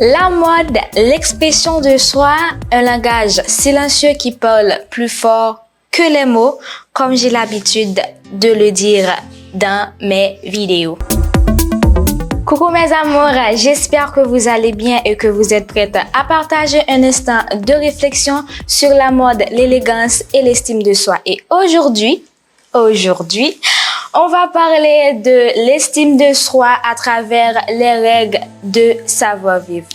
La mode, l'expression de soi, un langage silencieux qui parle plus fort que les mots, comme j'ai l'habitude de le dire dans mes vidéos. Coucou mes amours, j'espère que vous allez bien et que vous êtes prêtes à partager un instant de réflexion sur la mode, l'élégance et l'estime de soi. Et aujourd'hui, on va parler de l'estime de soi à travers les règles de savoir-vivre.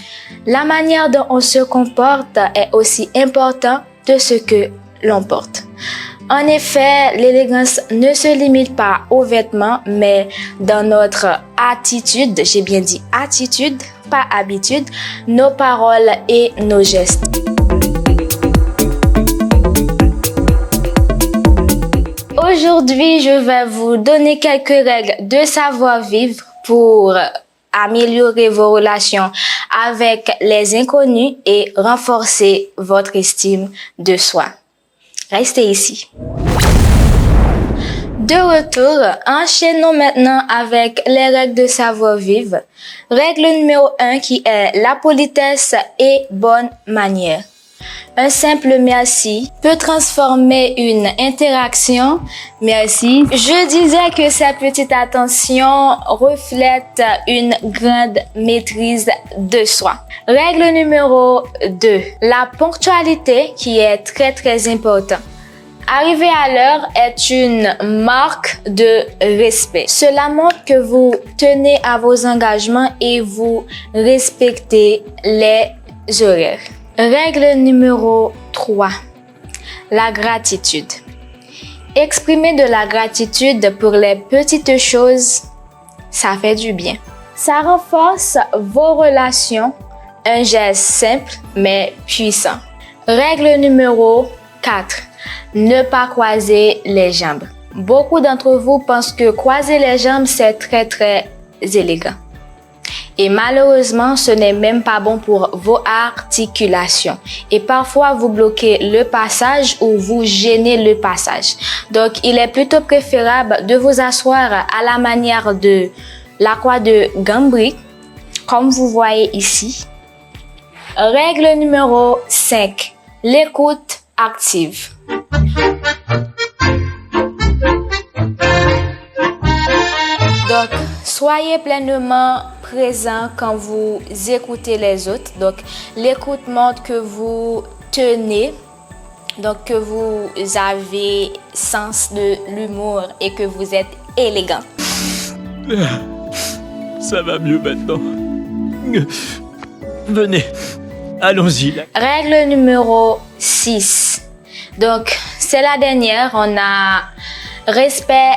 La manière dont on se comporte est aussi importante que ce que l'on porte. En effet, l'élégance ne se limite pas aux vêtements, mais dans notre attitude, j'ai bien dit attitude, pas habitude, nos paroles et nos gestes. Aujourd'hui, je vais vous donner quelques règles de savoir-vivre pour améliorer vos relations avec les inconnus et renforcer votre estime de soi. Restez ici. De retour, enchaînons maintenant avec les règles de savoir-vivre. Règle numéro 1 qui est la politesse et bonne manière. Un simple merci peut transformer une interaction. Merci. Je disais que cette petite attention reflète une grande maîtrise de soi. Règle numéro 2. La ponctualité qui est très importante. Arriver à l'heure est une marque de respect. Cela montre que vous tenez à vos engagements et vous respectez les horaires. Règle numéro 3. La gratitude. Exprimer de la gratitude pour les petites choses, ça fait du bien. Ça renforce vos relations, un geste simple mais puissant. Règle numéro 4. Ne pas croiser les jambes. Beaucoup d'entre vous pensent que croiser les jambes, c'est très élégant. Et malheureusement, ce n'est même pas bon pour vos articulations. Et parfois, vous bloquez le passage ou vous gênez le passage. Donc, il est plutôt préférable de vous asseoir à la manière de la croix de Gambri, comme vous voyez ici. Règle numéro 5. L'écoute active. Donc, soyez pleinement présent quand vous écoutez les autres. Donc, l'écoute montre que vous tenez, donc que vous avez sens de l'humour et que vous êtes élégant. Ça va mieux maintenant. Venez, allons-y. Règle numéro 6. Donc, c'est la dernière. On a respect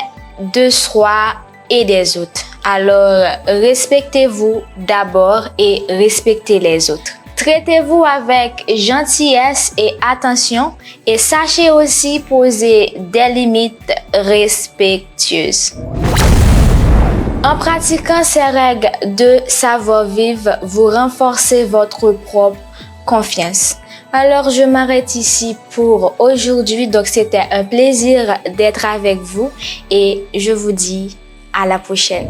de soi et des autres. Alors, respectez-vous d'abord et respectez les autres. Traitez-vous avec gentillesse et attention et sachez aussi poser des limites respectueuses. En pratiquant ces règles de savoir-vivre, vous renforcez votre propre confiance. Alors, je m'arrête ici pour aujourd'hui. Donc, c'était un plaisir d'être avec vous et je vous dis à la prochaine.